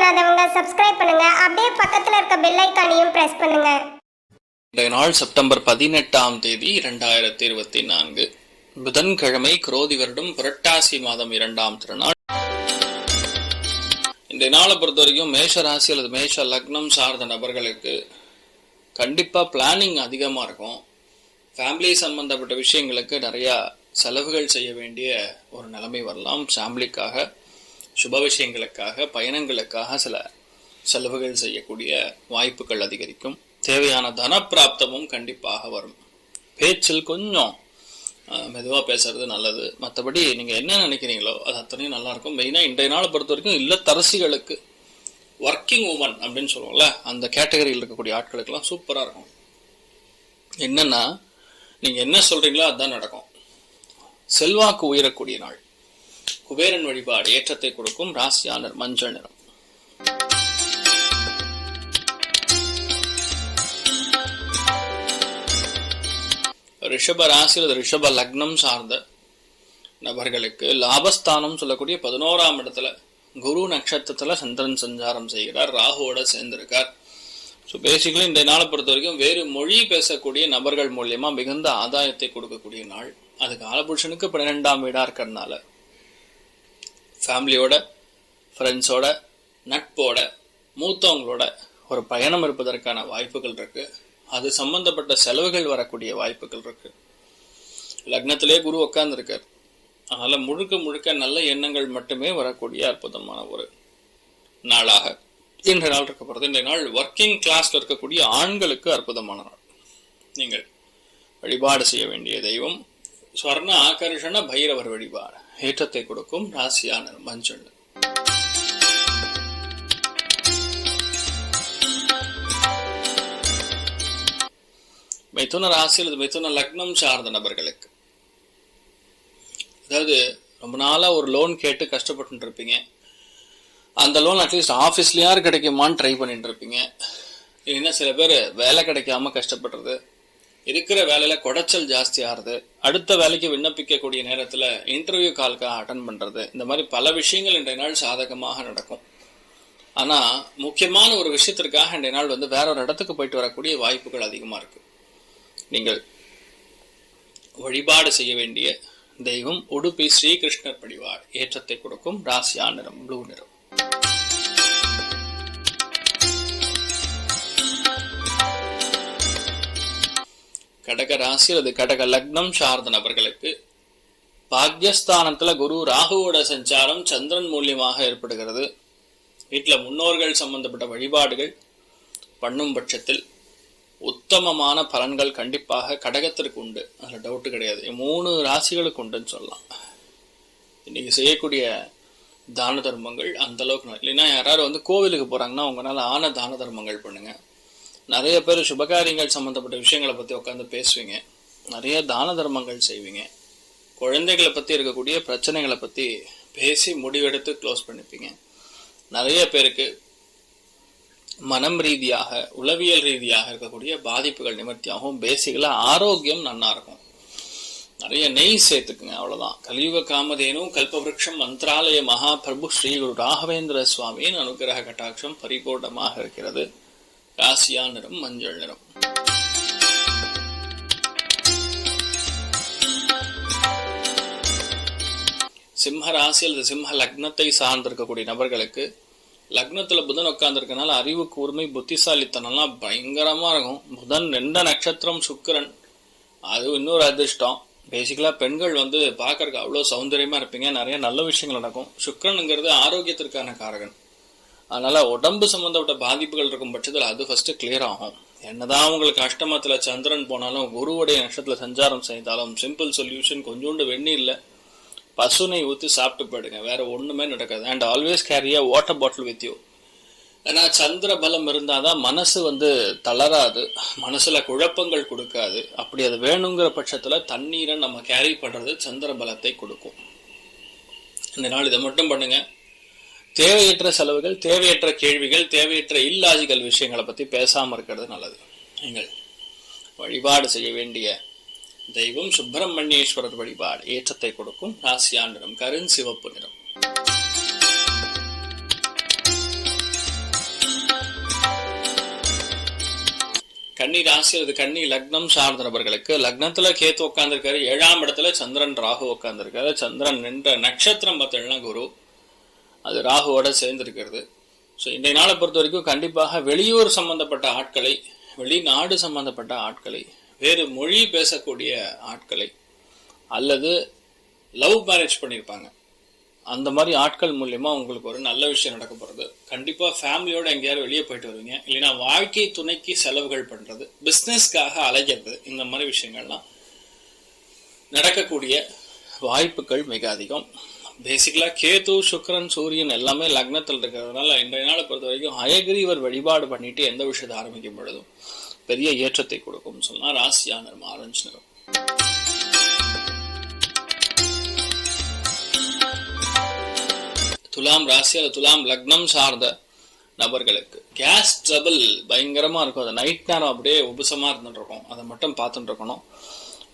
பண்ணாதவங்க சப்ஸ்கிரைப் பண்ணுங்க. அப்படியே பக்கத்துல இருக்க பெல் ஐகானையும் பிரஸ் பண்ணுங்க. இன்றைய நாள் செப்டம்பர் 18ஆம் தேதி 2024 புதன்கிழமை, குரோதி வருடம் புரட்டாசி மாதம் 2ஆம் திருநாள். இன்றைய நாளை பொறுத்த வரைக்கும் மேஷ ராசி அல்லது மேஷ லக்னம் சார்ந்த நபர்களுக்கு கண்டிப்பா பிளானிங் அதிகமா இருக்கும். ஃபேமிலி சம்பந்தப்பட்ட விஷயங்களுக்கு நிறைய செலவுகள் செய்ய வேண்டிய ஒரு நிலைமை வரலாம். ஃபேமிலிக்காக, சுப விஷயங்களுக்காக, பயணங்களுக்காக சில செலவுகள் செய்யக்கூடிய வாய்ப்புகள் அதிகரிக்கும். தேவையான தனப்பிராப்தமும் கண்டிப்பாக வரும். பேச்சில் கொஞ்சம் மெதுவாக பேசுறது நல்லது. மற்றபடி நீங்கள் என்ன நினைக்கிறீங்களோ அது அத்தனையும் நல்லா இருக்கும். மெயினாக இன்றைய நாளை பொறுத்த வரைக்கும் இல்லத்தரசிகளுக்கு, ஒர்க்கிங் உமன் அப்படின்னு சொல்லுவோம்ல, அந்த கேட்டகரியில் இருக்கக்கூடிய ஆட்களுக்கெல்லாம் சூப்பராக இருக்கும். என்னன்னா, நீங்கள் என்ன சொல்றீங்களோ அதுதான் நடக்கும். செல்வாக்கு உயரக்கூடிய நாள். குபேரன் வழிபாடு ஏற்றத்தை கொடுக்கும். ராசியானர் மஞ்சள் நிறம். ரிஷப ராசி அல்லது ரிஷப லக்னம் சார்ந்த நபர்களுக்கு லாபஸ்தானம் சொல்லக்கூடிய 11ஆம் இடத்துல குரு நட்சத்திரத்துல சந்திரன் சஞ்சாரம் செய்கிறார். ராகுவோட சேர்ந்திருக்கார். ஸோ பேசிக்கலி இந்த நாளை பொறுத்த வரைக்கும் வேறு மொழி பேசக்கூடிய நபர்கள் மூலியமா மிகுந்த ஆதாயத்தை கொடுக்கக்கூடிய நாள். அது காலபுருஷனுக்கு 12ஆம் வீடா இருக்கிறதுனால ஃபேமிலியோட, ஃப்ரெண்ட்ஸோட, நட்போட, மூத்தவங்களோட ஒரு பயணம் இருப்பதற்கான வாய்ப்புகள் இருக்கு. அது சம்பந்தப்பட்ட செலவுகள் வரக்கூடிய வாய்ப்புகள் இருக்கு. லக்னத்திலே குரு உட்கார்ந்துருக்கார். அதனால முழுக்க முழுக்க நல்ல எண்ணங்கள் மட்டுமே வரக்கூடிய அற்புதமான ஒரு நாளாக இன்றைய நாள் இருக்கப்படுறது. இன்றைய நாள் ஒர்க்கிங் கிளாஸ்ல இருக்கக்கூடிய ஆண்களுக்கு அற்புதமான நாள். நீங்கள் வழிபாடு செய்ய வேண்டிய தெய்வம் ஸ்வர்ண ஆகர்ஷண பைரவர் வழிபாடு ஏற்றத்தை கொடுக்கும். ராசியான மஞ்சள். மிதுன ராசி அல்லது மிதுன லக்னம் சார்ந்த நபர்களுக்கு, அதாவது ரொம்ப நாளா ஒரு லோன் கேட்டு கஷ்டப்பட்டு இருப்பீங்க. அந்த லோன் அட்லீஸ்ட் ஆஃபீஸ்லயாரு கிடைக்குமான்னு ட்ரை பண்ணிட்டு இருப்பீங்க. இல்லைன்னா சில பேர் வேலை கிடைக்காம கஷ்டப்படுறது, இருக்கிற வேலையில குடைச்சல் ஜாஸ்தி ஆறுது, அடுத்த வேலைக்கு விண்ணப்பிக்கக்கூடிய நேரத்துல இன்டர்வியூ கால்க்காக அட்டன் பண்றது, இந்த மாதிரி பல விஷயங்கள் இன்றைய நாள் சாதகமாக நடக்கும். ஆனா முக்கியமான ஒரு விஷயத்திற்காக இன்றைய நாள் வேற ஒரு இடத்துக்கு போயிட்டு வரக்கூடிய வாய்ப்புகள் அதிகமா இருக்கு. நீங்கள் வழிபாடு செய்ய வேண்டிய தெய்வம் உடுப்பி ஸ்ரீகிருஷ்ணர் வழிபாடு ஏற்றத்தை கொடுக்கும். ராசியா நிறம் ப்ளூ நிறம். கடக ராசி அல்லது கடக லக்னம் சார்ந்த நபர்களுக்கு பாக்யஸ்தானத்துல குரு ராகுவோட சஞ்சாரம் சந்திரன் மூலியமாக ஏற்படுகிறது. வீட்டுல முன்னோர்கள் சம்பந்தப்பட்ட வழிபாடுகள் பண்ணும் பட்சத்தில் உத்தமமான பலன்கள் கண்டிப்பாக கடகத்திற்கு உண்டு. அதுல டவுட் கிடையாது. 3 ராசிகளுக்கு உண்டுன்னு சொல்லலாம். இன்னைக்கு செய்யக்கூடிய தான தர்மங்கள் அந்த அளவுக்கு இல்லைன்னா, யாராவது கோவிலுக்கு போறாங்கன்னா உங்களால ஆன தான தர்மங்கள் பண்ணுங்க. நிறைய பேர் சுபகாரியங்கள் சம்பந்தப்பட்ட விஷயங்களை பத்தி உட்காந்து பேசுவீங்க. நிறைய தான தர்மங்கள் செய்வீங்க. குழந்தைகளை பத்தி இருக்கக்கூடிய பிரச்சனைகளை பத்தி பேசி முடிவெடுத்து க்ளோஸ் பண்ணிப்பீங்க. நிறைய பேருக்கு மனம் ரீதியாக, உளவியல் ரீதியாக இருக்கக்கூடிய பாதிப்புகள் நிவர்த்தியாகவும், பேசிக்கலா ஆரோக்கியம் நன்னா இருக்கும். நிறைய நெய் சேர்த்துக்குங்க, அவ்வளவுதான். கலியுக காமதேனு கல்பவருஷம் மந்திராலய மகாபிரபு ஸ்ரீ குரு ராகவேந்திர சுவாமியின் அனுகிரக கட்டாட்சம் பரிபூர்ணமாக இருக்கிறது. ராசியா நிறம் மஞ்சள் நிறம். சிம்ம ராசி அல்லது சிம்ம லக்னத்தை சார்ந்திருக்கக்கூடிய நபர்களுக்கு லக்னத்துல புதன் உட்கார்ந்துருக்கனால அறிவு கூர்மை, புத்திசாலித்தனம்லாம் பயங்கரமா இருக்கும். புதன் 2 நட்சத்திரம் சுக்கிரன், அது இன்னொரு அதிர்ஷ்டம். பேசிக்கலா பெண்கள் பார்க்கறதுக்கு அவ்வளவு சௌந்தரியமா இருப்பீங்க. நிறைய நல்ல விஷயங்கள் நடக்கும். சுக்கிரனுங்கிறது ஆரோக்கியத்திற்கான காரகன். அதனால உடம்பு சம்பந்தப்பட்ட பாதிப்புகள் இருக்கும் பட்சத்தில் அது ஃபர்ஸ்ட் கிளியர் ஆகும். என்னதான் உங்களுக்கு அஷ்டமத்துல சந்திரன் போனாலும், குருவுடைய நட்சத்திரத்துல சஞ்சாரம் செய்தாலும், சிம்பிள் சொல்யூஷன் கொஞ்சோண்டு வெந்நீர்ல பசுனை ஊற்றி சாப்பிட்டு போயிடுங்க. வேற ஒண்ணுமே நடக்காது. And always carry a water bottle with you. ஏன்னா சந்திர பலம் இருந்தாதான் மனசு தளராது, மனசுல குழப்பங்கள் கொடுக்காது. அப்படி அது வேணுங்கிற பட்சத்துல தண்ணீரை நம்ம கேரி பண்றது சந்திர பலத்தை கொடுக்கும். இந்த நாள் இதை மட்டும் பண்ணுங்க. தேவையற்ற செலவுகள், தேவையற்ற கேள்விகள், தேவையற்ற இல்லாஜிக்கல் விஷயங்களை பத்தி பேசாம இருக்கிறது நல்லது. நீங்கள் வழிபாடு செய்ய வேண்டிய தெய்வம் சுப்பிரமணியேஸ்வரர் வழிபாடு ஏற்றத்தை கொடுக்கும். ராசியா நிறம் கருஞ்சிவப்பு நிறம். கன்னி ராசி அல்லது கன்னி லக்னம் சார்ந்த நபர்களுக்கு லக்னத்துல கேத்து உட்கார்ந்துருக்காரு, 7ஆம் இடத்துல சந்திரன் ராகு உட்கார்ந்துருக்காரு. சந்திரன் நின்ற நட்சத்திரம் பார்த்தீங்கன்னா குரு, அது ராகுவோட சேர்ந்திருக்கிறது. ஸோ இன்றைய நாளை பொறுத்த வரைக்கும் கண்டிப்பாக வெளியூர் சம்பந்தப்பட்ட ஆட்களை, வெளிநாடு சம்பந்தப்பட்ட ஆட்களை, வேறு மொழி பேசக்கூடிய ஆட்களை, அல்லது லவ் மேரேஜ் பண்ணியிருப்பாங்க, அந்த மாதிரி ஆட்கள் மூலியமா உங்களுக்கு ஒரு நல்ல விஷயம் நடக்க போறது. கண்டிப்பா ஃபேமிலியோட எங்கேயாவது வெளியே போயிட்டு வருவீங்க, இல்லைன்னா வாழ்க்கை துணைக்கு செலவுகள் பண்றது, பிசினஸ்க்காக அலைகிறது, இந்த மாதிரி விஷயங்கள்லாம் நடக்கக்கூடிய வாய்ப்புகள் மிக அதிகம். பேசிக்கலா கேது, சுக்கிரன், சூரியன் எல்லாமே லக்னத்தில் இருக்கிறதுனால இன்றைய நாளை பொறுத்த வரைக்கும் ஹயகிரீவர் வழிபாடு பண்ணிட்டு எந்த விஷயத்தை ஆரம்பிக்கும் பொழுதும் பெரிய ஏற்றத்தை கொடுக்கும் சொல்லலாம். ராசியான நிறம் ஆரஞ்சு நிறம். துலாம் ராசி அல்லது துலாம் லக்னம் சார்ந்த நபர்களுக்கு கேஸ் ட்ரபிள் பயங்கரமா இருக்கும். அது நைட் நேரம் அப்படியே உபசமா இருந்துட்டு இருக்கும், அதை மட்டும் பார்த்துட்டு இருக்கணும்.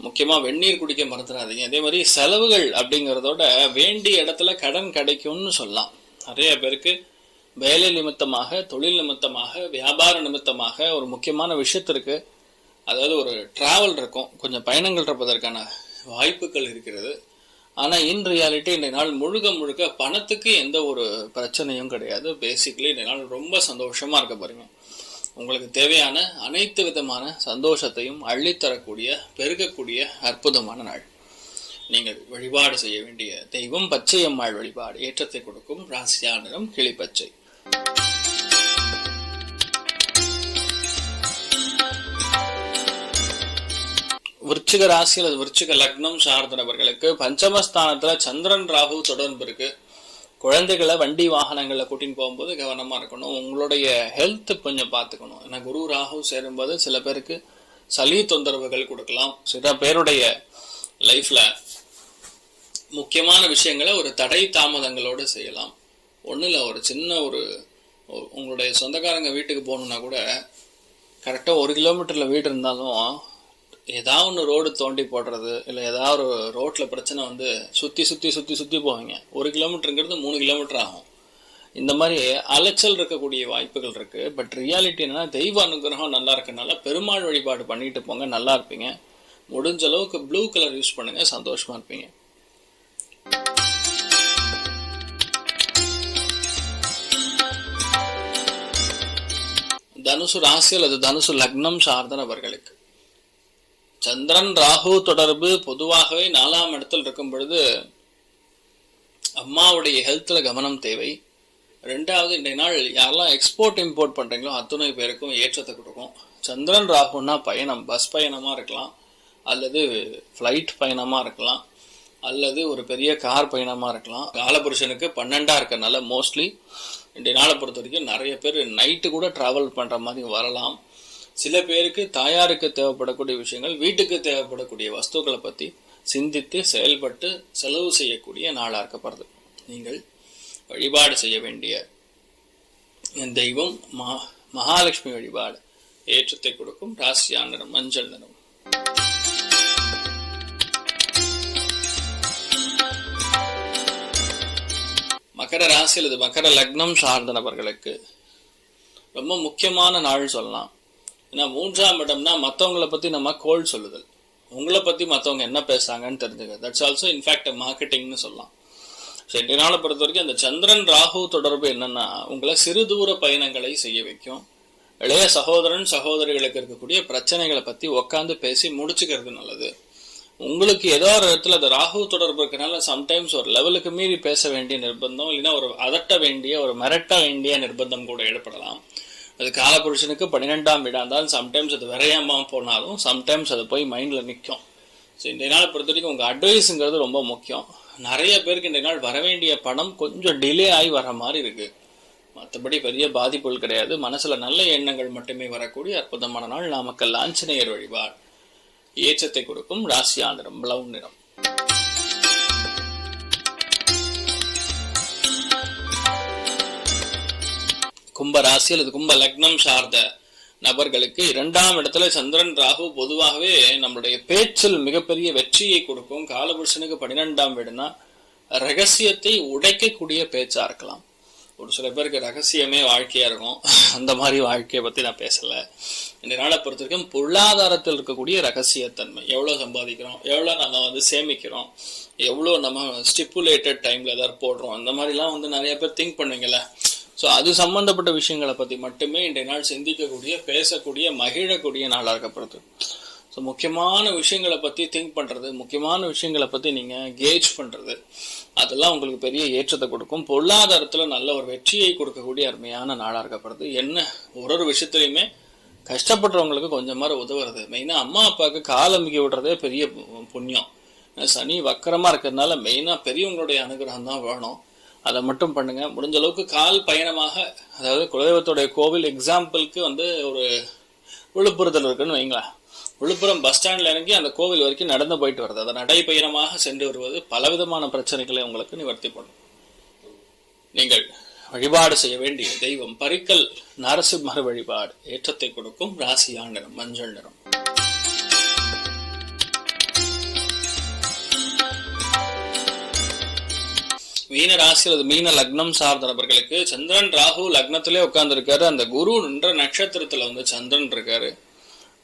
முக்கியமா வெந்நீர் குடிக்க மறந்துடாதீங்க. அதே மாதிரி செலவுகள் அப்படிங்கிறதோட வேண்டிய இடத்துல கடன் கிடைக்கும்னு சொல்லலாம். நிறைய பேருக்கு வேலை நிமித்தமாக, தொழில் நிமித்தமாக, வியாபார நிமித்தமாக ஒரு முக்கியமான விஷயத்திற்கு, அதாவது ஒரு டிராவல் இருக்கும், கொஞ்சம் பயணங்கள் இருப்பதற்கான வாய்ப்புகள் இருக்கிறது. ஆனா இன் ரியாலிட்டி இந்த நாள் முழுக்க முழுக்க பணத்துக்கு எந்த ஒரு பிரச்சனையும் கிடையாது. பேசிக்கலி இந்த நாள் ரொம்ப சந்தோஷமா இருக்க பாருங்க. உங்களுக்கு தேவையான அனைத்து விதமான சந்தோஷத்தையும் அள்ளித்தரக்கூடிய, பெருகக்கூடிய அற்புதமான நாள். நீங்கள் வழிபாடு செய்ய வேண்டிய தெய்வம் பச்சையம்மாள் வழிபாடு, ஏற்றத்தை கொடுக்கும். ராசியான நிறம் கிளிப்பச்சை. விருச்சிக ராசி அல்லது விருச்சிக லக்னம் சார்ந்த நபர்களுக்கு பஞ்சமஸ்தானத்துல சந்திரன் ராகு தொடர்பு இருக்கு. குழந்தைகளை வண்டி வாகனங்கள்ல கூட்டின்னு போகும்போது கவனமா இருக்கணும். உங்களுடைய ஹெல்த் கொஞ்சம் பார்த்துக்கணும். ஏன்னா குரு ராகு சேரும்போது சில பேருக்கு சளி தொந்தரவுகள் கொடுக்கலாம். சில பேருடைய லைஃப்ல முக்கியமான விஷயங்களை ஒரு தடை தாமதங்களோடு செய்யலாம். ஒண்ணுல ஒரு சின்ன உங்களுடைய சொந்தக்காரங்க வீட்டுக்கு போகணும்னா கூட கரெக்டா 1 கிலோமீட்டர்ல வீடு இருந்தாலும் ஏதாவது ஒன்று ரோடு தோண்டி போடுறது, இல்லை ஏதாவது ஒரு ரோட்ல பிரச்சனை வந்து சுத்தி போவீங்க. 1 கிலோமீட்டருங்கிறது 3 கிலோமீட்டர் ஆகும். இந்த மாதிரி அலைச்சல் இருக்கக்கூடிய வாய்ப்புகள் இருக்கு. பட் ரியாலிட்டி என்னன்னா தெய்வ அனுகிரகம் நல்லா இருக்கனால பெருமாள் வழிபாடு பண்ணிட்டு போங்க, நல்லா இருப்பீங்க. முடிஞ்ச அளவுக்கு ப்ளூ கலர் யூஸ் பண்ணுங்க, சந்தோஷமா இருப்பீங்க. தனுசு ராசி அல்லது தனுசு லக்னம் சார்ந்த நபர்களுக்கு சந்திரன் ராகு தொடர்பு பொதுவாகவே 4ஆம் இடத்தில் இருக்கும் பொழுது அம்மாவுடைய ஹெல்த்ல கவனம் தேவை. 2வது, இன்றைய நாள் யாரெல்லாம் எக்ஸ்போர்ட் இம்போர்ட் பண்றீங்களோ அத்தனை பேருக்கும் ஏற்றத்தை கொடுக்கும். சந்திரன் ராகுன்னா பயணம், பஸ் பயணமா இருக்கலாம், அல்லது ஃப்ளைட் பயணமா இருக்கலாம், அல்லது ஒரு பெரிய கார் பயணமா இருக்கலாம். காலபுருஷனுக்கு 12ஆ இருக்கறனால மோஸ்ட்லி இன்றைய நாளை பொறுத்த வரைக்கும் நிறைய பேர் நைட்டு கூட டிராவல் பண்ற மாதிரி வரலாம். சில பேருக்கு தாயாருக்கு தேவைப்படக்கூடிய விஷயங்கள், வீட்டுக்கு தேவைப்படக்கூடிய வஸ்துக்களை பத்தி சிந்தித்து செயல்பட்டு செலவு செய்யக்கூடிய நாளா இருக்கப்படுது. நீங்கள் வழிபாடு செய்ய வேண்டிய தெய்வம் மகாலட்சுமி வழிபாடு, ஏற்றத்தை கொடுக்கும். ராசியான நிறம் மஞ்சள் நிறம். மகர ராசி அல்லது மகர லக்னம் சார்ந்த நபர்களுக்கு ரொம்ப முக்கியமான நாள் சொல்லலாம். ஏன்னா 3ஆம் இடம்னா மற்றவங்களை பத்தி நம்ம கோல் சொல்லுதல், உங்களை பத்தி மற்றவங்க என்ன பேசுறாங்கன்னு தெரிஞ்சுக்க. தட்ஸ் ஆல்சோ இன்ஃபேக்ட் மார்க்கெட்டிங்னு சொல்லலாம். ஸோ இன்றைய நாளை பொறுத்த வரைக்கும் அந்த சந்திரன் ராகு தொடர்பு என்னன்னா உங்களை சிறு தூர பயணங்களை செய்ய வைக்கும். இளைய சகோதரன் சகோதரிகளுக்கு இருக்கக்கூடிய பிரச்சனைகளை பத்தி உட்காந்து பேசி முடிச்சுக்கிறது நல்லது. உங்களுக்கு ஏதோ ஒரு இடத்துல அது ராகு தொடர்பு இருக்கனால சம்டைம்ஸ் ஒரு லெவலுக்கு மீறி பேச வேண்டிய நிர்பந்தம், இல்லைன்னா ஒரு அதட்ட வேண்டிய, ஒரு மிரட்ட வேண்டிய நிர்பந்தம் கூட ஏற்படலாம். அது காலபுருஷனுக்கு 12ஆம் வீடா இருந்தாலும் சம்டைம்ஸ் அது விரையாம போனாலும் சம்டைம்ஸ் அது போய் மைண்ட்ல நிற்கும். ஸோ இன்றைய நாளை பொறுத்த வரைக்கும் உங்க அட்வைஸுங்கிறது ரொம்ப முக்கியம். நிறைய பேருக்கு இன்றைய நாள் வர வேண்டிய பணம் கொஞ்சம் டிலே ஆகி வர மாதிரி இருக்கு. மற்றபடி பெரிய பாதிப்புகள் கிடையாது. மனசுல நல்ல எண்ணங்கள் மட்டுமே வரக்கூடிய அற்புதமான நாள். நாமக்கல் ஆஞ்சநேயர் வழிபாடு, ஏற்றத்தை கொடுக்கும். ராசியா நிறம் ப்ளவுன் நிறம். கும்ப ராசி அல்லது கும்ப லக்னம் சார்ந்த நபர்களுக்கு 2ஆம் இடத்துல சந்திரன் ராகு பொதுவாகவே நம்மளுடைய பேச்சில் மிகப்பெரிய வெற்றியை கொடுக்கும். காலபுருஷனுக்கு 12ஆம் வீடுனா ரகசியத்தை உடைக்கக்கூடிய பேச்சா இருக்கலாம். ஒரு சில பேருக்கு ரகசியமே வாழ்க்கையா இருக்கும். அந்த மாதிரி வாழ்க்கையை பத்தி நான் பேசல. இந்த நாளை பொறுத்த வரைக்கும் பொருளாதாரத்தில் இருக்கக்கூடிய ரகசியத்தன்மை, எவ்வளோ சம்பாதிக்கிறோம், எவ்வளோ நம்ம சேமிக்கிறோம், எவ்வளோ நம்ம ஸ்டிப்புலேட்டட் டைம்ல ஏதாவது போடுறோம், அந்த மாதிரிலாம் நிறைய பேர் திங்க் பண்ணுவீங்கல்ல. ஸோ அது சம்பந்தப்பட்ட விஷயங்களை பற்றி மட்டுமே இன்றைய நாள் சிந்திக்கக்கூடிய, பேசக்கூடிய, மகிழக்கூடிய நாளாக இருக்கப்படுது. ஸோ முக்கியமான விஷயங்களை பற்றி திங்க் பண்ணுறது, முக்கியமான விஷயங்களை பற்றி நீங்கள் கேஜ் பண்ணுறது, அதெல்லாம் உங்களுக்கு பெரிய ஏற்றத்தை கொடுக்கும். பொருளாதாரத்தில் நல்ல ஒரு வெற்றியை கொடுக்கக்கூடிய அருமையான நாளாக இருக்கப்படுது. என்ன ஒரு விஷயத்துலையுமே கஷ்டப்படுறவங்களுக்கு கொஞ்சம் மாதிரி உதவுறது, மெயினாக அம்மா அப்பாவுக்கு கால் அமுக்கி விடுறதே பெரிய புண்ணியம். சனி வக்கரமாக இருக்கிறதுனால மெயினாக பெரியவங்களுடைய அனுகிரகம் தான் வேணும். அதை மட்டும் பண்ணுங்க. முடிஞ்ச அளவுக்கு கால் பயணமாக, அதாவது குலதெய்வத்துடைய கோவில் எக்ஸாம்பிளுக்கு ஒரு விழுப்புரத்தில் இருக்குன்னு வைங்களேன், விழுப்புரம் பஸ் ஸ்டாண்ட்ல இறங்கி அந்த கோவில் வரைக்கும் நடந்து போயிட்டு வருது, அதை நடைபயணமாக சென்று வருவது பலவிதமான பிரச்சனைகளை உங்களுக்கு நிவர்த்தி பண்ணும். நீங்கள் வழிபாடு செய்ய வேண்டிய தெய்வம் பரிக்கல் நரசிம்மர் வழிபாடு ஏற்றத்தை கொடுக்கும். ராசியான நிறம் மஞ்சள் நிறம். மீன ராசி அல்லது மீன லக்னம் சார்ந்த நபர்களுக்கு சந்திரன் ராகு லக்னத்திலே உட்கார்ந்துருக்காரு. அந்த குரு என்ற நட்சத்திரத்துல சந்திரன் இருக்காரு.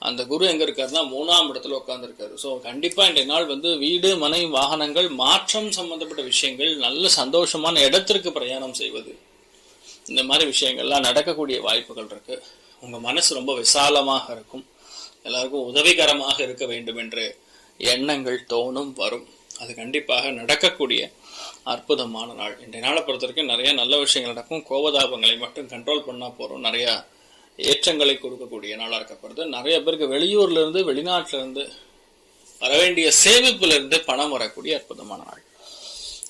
அந்த குரு எங்க இருக்காருன்னா 3ஆம் இடத்துல உட்கார்ந்துருக்காரு. ஸோ கண்டிப்பா இன்றைய நாள் வீடு, மனை, வாகனங்கள், மாற்றம் சம்பந்தப்பட்ட விஷயங்கள், நல்ல சந்தோஷமான இடத்திற்கு பிரயாணம் செய்வது, இந்த மாதிரி விஷயங்கள்லாம் நடக்கக்கூடிய வாய்ப்புகள் இருக்கு. உங்க மனசு ரொம்ப விசாலமாக இருக்கும். எல்லாருக்கும் உதவிகரமாக இருக்க வேண்டும் என்று எண்ணங்கள் தோணும், வரும். அது கண்டிப்பாக நடக்கக்கூடிய அற்புதமான நாள். இன்றைய நாளை பொறுத்த வரைக்கும் நிறைய நல்ல விஷயங்கள் நடக்கும். கோபதாபங்களை மட்டும் கண்ட்ரோல் பண்ணா போறோம். நிறைய ஏற்றங்களை கொடுக்கக்கூடிய நாளாக இருக்கப்படுது. நிறைய பேருக்கு வெளியூர்ல இருந்து, வெளிநாட்டில இருந்து வர வேண்டிய சேமிப்புல இருந்து பணம் வரக்கூடிய அற்புதமான நாள்.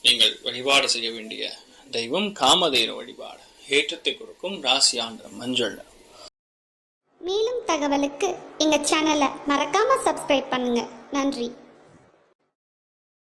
நீங்கள் வழிபாடு செய்ய வேண்டிய தெய்வம் காமதேனு வழிபாடு ஏற்றத்தை கொடுக்கும். ராசியாண்ட மஞ்சள். மேலும் தகவலுக்கு எங்க சேனலை மறக்காம சப்ஸ்கிரைப் பண்ணுங்க. நன்றி.